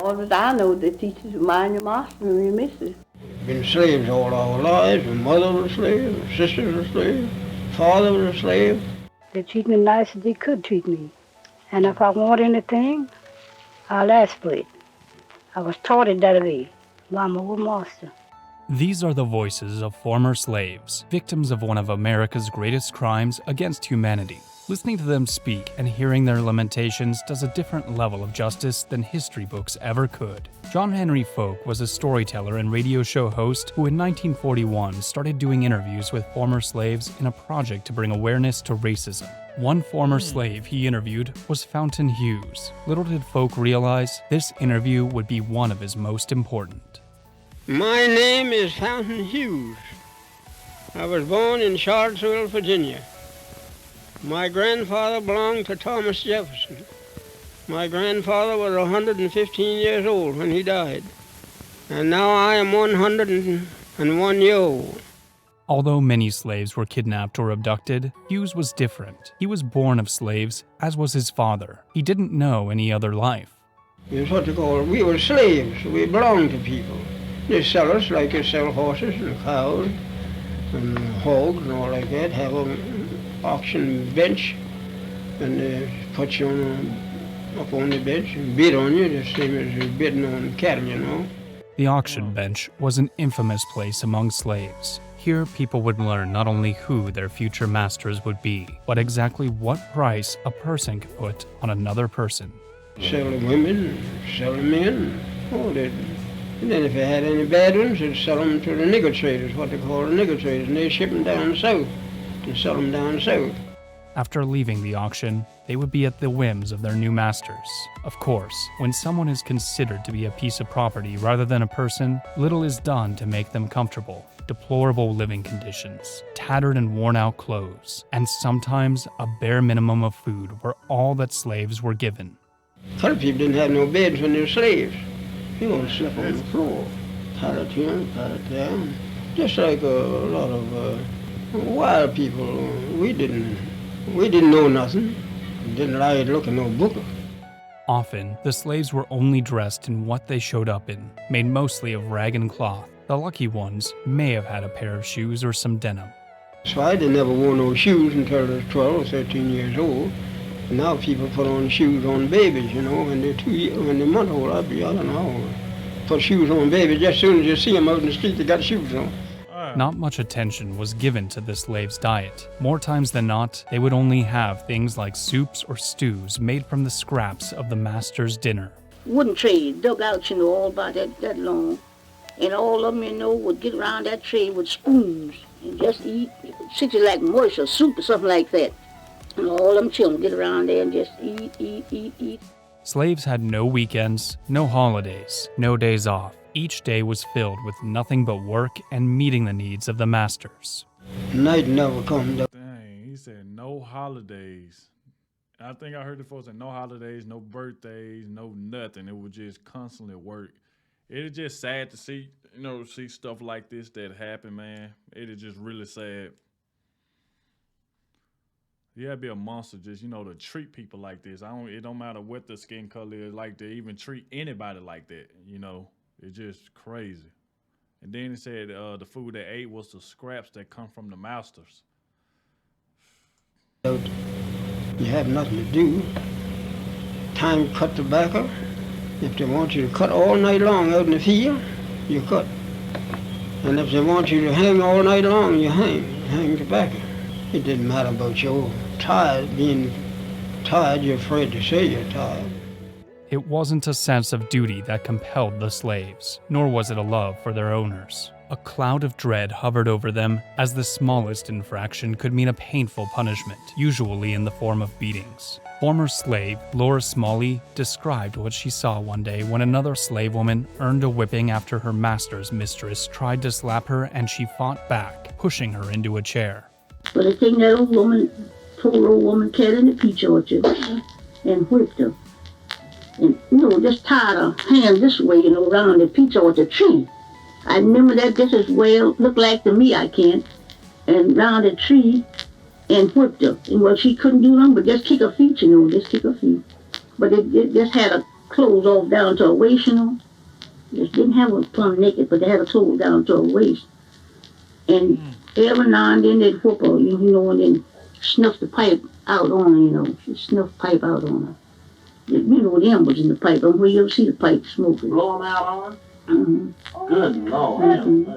All that I know, they teach you to mind your master and your missus. Been slaves all our lives. My mother was a slave, my sister was a slave, father was a slave. They treat me nice as they could treat me. And if I want anything, I'll ask for it. I was taught it that way by my old master. These are the voices of former slaves, victims of one of America's greatest crimes against humanity. Listening to them speak and hearing their lamentations does a different level of justice than history books ever could. John Henry Folk was a storyteller and radio show host who in 1941 started doing interviews with former slaves in a project to bring awareness to racism. One former slave he interviewed was Fountain Hughes. Little did Folk realize this interview would be one of his most important. My name is Fountain Hughes. I was born in Charlottesville, Virginia. My grandfather belonged to Thomas Jefferson. My grandfather was 115 years old when he died, and now I am 101 years old. Although many slaves were kidnapped or abducted, Hughes was different. He was born of slaves, as was his father. He didn't know any other life. It's what they call, we were slaves. We belonged to people. They sell us like they sell horses and cows and hogs and all like that, have an auction bench, and they put you up on the bench and bid on you, the same as you're bidding on cattle, you know. The auction bench was an infamous place among slaves. Here, people would learn not only who their future masters would be, but exactly what price a person could put on another person. Sell the women, sell the men, and then if they had any bad ones, they'd sell them to the Negro traders, what they call the Negro traders, and they'd ship them down south and sell them down south. After leaving the auction, they would be at the whims of their new masters. Of course, when someone is considered to be a piece of property rather than a person, little is done to make them comfortable. Deplorable living conditions, tattered and worn-out clothes, and sometimes a bare minimum of food were all that slaves were given. Colored people didn't have no beds when they were slaves. You want to sleep on the floor, pallet here, pallet there. Just like a lot of wild people, we didn't know nothing. Didn't like to look at no book. Often, the slaves were only dressed in what they showed up in, made mostly of rag and cloth. The lucky ones may have had a pair of shoes or some denim. So I never wore no shoes until I was 12 or 13 years old. And now people put on shoes on babies, you know, when they're month old. I don't know, put shoes on babies. Just as soon as you see them out in the street, they got shoes on. Not much attention was given to the slaves' diet. More times than not, they would only have things like soups or stews made from the scraps of the master's dinner. Wooden tray dug out, all about that long. And all of them, would get around that tray with spoons and just eat. Sit you like mush or soup or something like that. And all them children get around there and just eat. Slaves had no weekends, no holidays, no days off. Each day was filled with nothing but work and meeting the needs of the masters. Night never comes. Dang, he said no holidays. I think I heard the folks say no holidays, no birthdays, no nothing. It was just constantly work. It is just sad to see, see stuff like this that happen, man. It is just really sad. You gotta be a monster just, to treat people like this. It don't matter what the skin color is, like to even treat anybody like that, It's just crazy. And then he said the food they ate was the scraps that come from the masters. You have nothing to do. Time to cut tobacco. If they want you to cut all night long out in the field, you cut. And if they want you to hang all night long, you hang tobacco. It didn't matter about your being tired, you're afraid to say you're tired. It wasn't a sense of duty that compelled the slaves, nor was it a love for their owners. A cloud of dread hovered over them, as the smallest infraction could mean a painful punishment, usually in the form of beatings. Former slave Laura Smalley described what she saw one day when another slave woman earned a whipping after her master's mistress tried to slap her and she fought back, pushing her into a chair. But I think that poor old woman, cat in the peach orchard and whipped her. And, just tied her hand this way, around the peach orchard tree. I remember that just as well, looked like to me, I can't, and round the tree and whipped her. And she couldn't do nothing but just kick her feet, just kick her feet. But it just had a clothes off down to her waist, you know. Just didn't have her plumb naked, but they had her clothes down to her waist. And every now and then they'd whoop her, you know, and then snuff the pipe out on her, you know. She snuffed the pipe out on her. You know, the end was in the pipe. Don't you ever see the pipe smoking? Blow them out on her? Mm-hmm. Good Lord. Mm-hmm.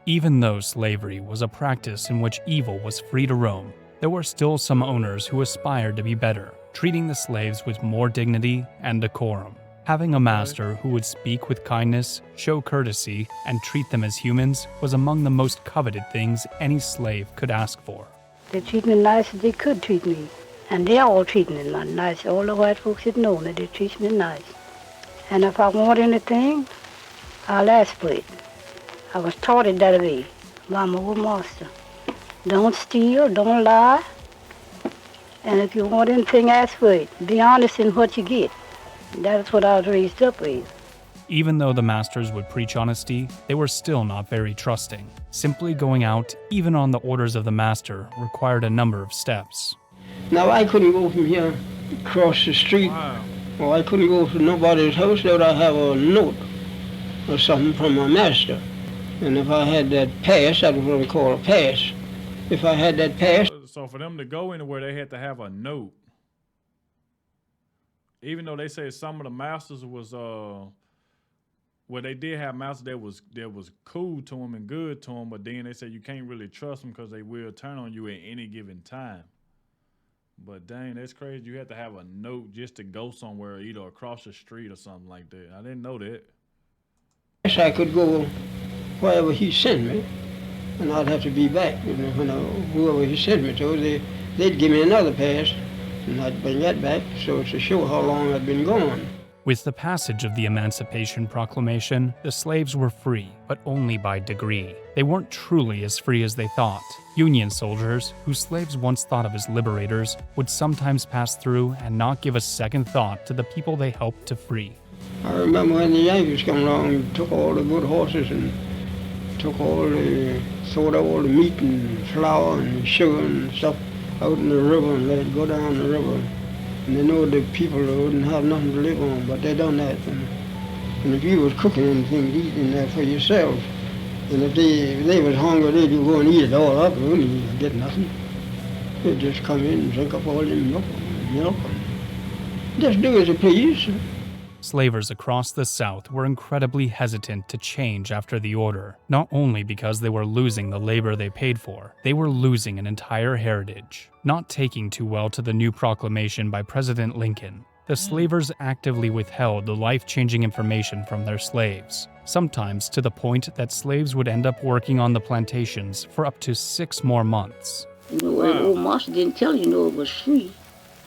Even though slavery was a practice in which evil was free to roam, there were still some owners who aspired to be better, treating the slaves with more dignity and decorum. Having a master who would speak with kindness, show courtesy, and treat them as humans was among the most coveted things any slave could ask for. They treat me nice as they could treat me. And they all treat me nice. All the white folks that know me, they treat me nice. And if I want anything, I'll ask for it. I was taught it that way by my old master. Don't steal, don't lie. And if you want anything, ask for it. Be honest in what you get. That's what I was raised up with. Even though the masters would preach honesty, they were still not very trusting. Simply going out, even on the orders of the master, required a number of steps. Now I couldn't go from here across the street, or I couldn't go to nobody's house without I have a note or something from my master. And if I had that pass, that was what we call a pass. If I had that pass. So for them to go anywhere, they had to have a note. Even though they say some of the masters was, well, they did have masters that was cool to them and good to them, but then they said you can't really trust them because they will turn on you at any given time. But dang, that's crazy. You had to have a note just to go somewhere, either across the street or something like that. I didn't know that. Yes, I could go wherever he sent me, and I'd have to be back. You know, whoever he sent me to, they'd give me another pass, and I'd bring that back, so to show how long I'd been gone. With the passage of the Emancipation Proclamation, the slaves were free, but only by degree. They weren't truly as free as they thought. Union soldiers, who slaves once thought of as liberators, would sometimes pass through and not give a second thought to the people they helped to free. I remember when the Yankees come along and took all the good horses and sold all the meat and flour and sugar and stuff out in the river and let it go down the river. And they know the people wouldn't have nothing to live on, but they done that. And if you was cooking anything to eat in there for yourself, and if they was hungry, they'd go and eat it all up. They wouldn't get nothing. They'd just come in and drink up all the milk, and just do as you please. Slavers across the South were incredibly hesitant to change after the order, not only because they were losing the labor they paid for, they were losing an entire heritage. Not taking too well to the new proclamation by President Lincoln, the slavers actively withheld the life-changing information from their slaves, sometimes to the point that slaves would end up working on the plantations for up to 6 more months. You know, old master didn't tell you, it was free.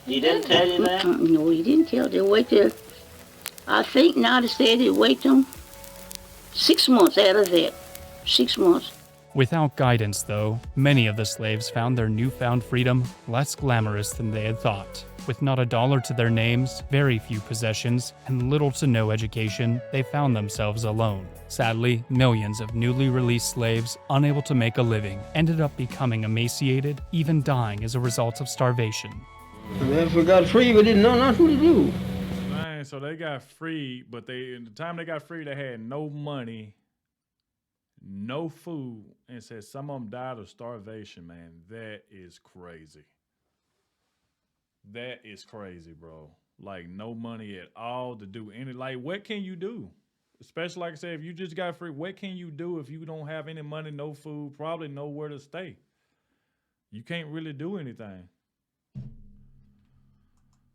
He didn't tell you that? No, he didn't tell. They waited. I think now they said they wait them 6 months out of that. 6 months. Without guidance, though, many of the slaves found their newfound freedom less glamorous than they had thought. With not a dollar to their names, very few possessions, and little to no education, they found themselves alone. Sadly, millions of newly released slaves, unable to make a living, ended up becoming emaciated, even dying as a result of starvation. And after we got free, we didn't know nothing to do. Man, so they got free, but in the time they got free, they had no money, no food, and said some of them died of starvation, man. That is crazy. That is crazy, bro. Like, no money at all to do any, like, what can you do? Especially, like I said, if you just got free, what can you do if you don't have any money, no food, probably nowhere to stay? You can't really do anything.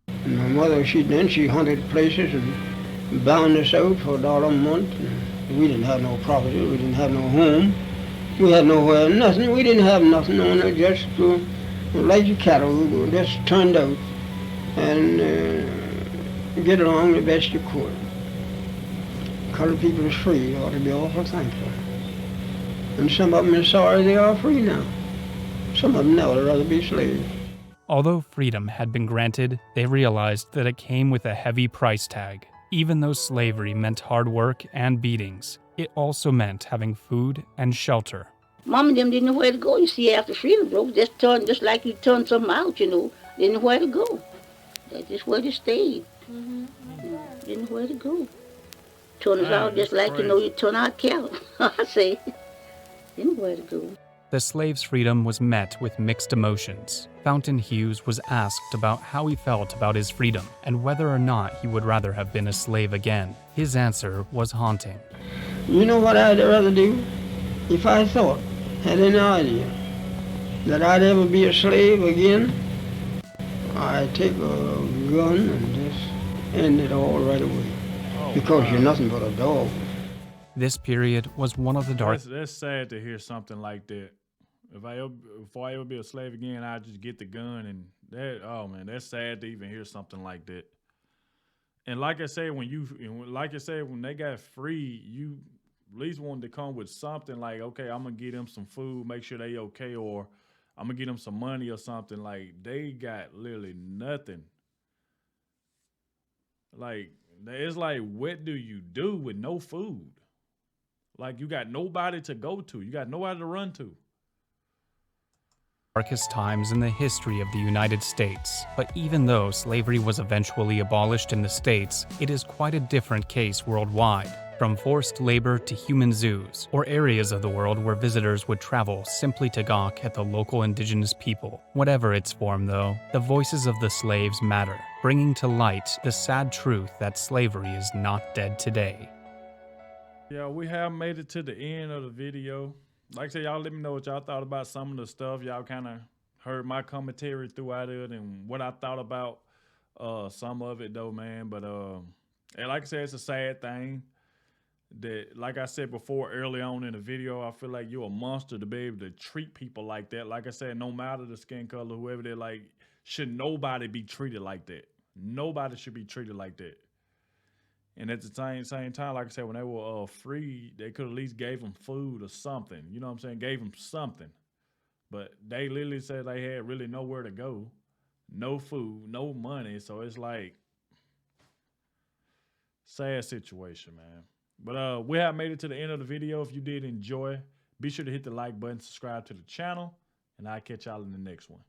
And my mother, she hunted places and bound us out for $1 a month. And we didn't have no property, we didn't have no home. We had nowhere, nothing. We didn't have nothing on it, just like your cattle, we just turned out and get along the best you could. Colored people is free, you ought to be awful thankful. And some of them are sorry they are free now. Some of them now would rather be slaves. Although freedom had been granted, they realized that it came with a heavy price tag. Even though slavery meant hard work and beatings, it also meant having food and shelter. Mom and them didn't know where to go. You see, after freedom broke, just like you turn something out, Didn't know where to go. That's just where they stayed. Didn't know where anywhere to go. Turn us Man, out just that's like, you know, crazy. you turn out cattle. I say, anywhere to go. The slave's freedom was met with mixed emotions. Fountain Hughes was asked about how he felt about his freedom and whether or not he would rather have been a slave again. His answer was haunting. You know what I'd rather do? If I thought, had any idea, that I'd ever be a slave again, I'd take a gun and just end it all right away. Oh, Because wow. you're nothing but a dog. This period was one of the darkest. That's sad to hear something like that. Before I ever be a slave again, I just get the gun and that. Oh man, that's sad to even hear something like that. And like I said, when they got free, you at least wanted to come with something like, okay, I'm gonna get them some food, make sure they okay, or I'm gonna get them some money or something. Like they got literally nothing. Like it's like, what do you do with no food? Like you got nobody to go to, you got nobody to run to. Darkest times in the history of the United States. But even though slavery was eventually abolished in the States, it is quite a different case worldwide. From forced labor to human zoos, or areas of the world where visitors would travel simply to gawk at the local indigenous people. Whatever its form, though, the voices of the slaves matter, bringing to light the sad truth that slavery is not dead today. Yeah, we have made it to the end of the video. Like I said, y'all let me know what y'all thought about some of the stuff. Y'all kind of heard my commentary throughout it and what I thought about some of it though, man. But and like I said, it's a sad thing that, like I said before early on in the video, I feel like you're a monster to be able to treat people like that. Like I said, no matter the skin color, whoever they're, like, should nobody be treated like that. Nobody should be treated like that. And at the same time, like I said, when they were free, they could at least gave them food or something. You know what I'm saying? Gave them something. But they literally said they had really nowhere to go, no food, no money. So it's like sad situation, man. But we have made it to the end of the video. If you did enjoy, be sure to hit the like button, subscribe to the channel, and I'll catch y'all in the next one.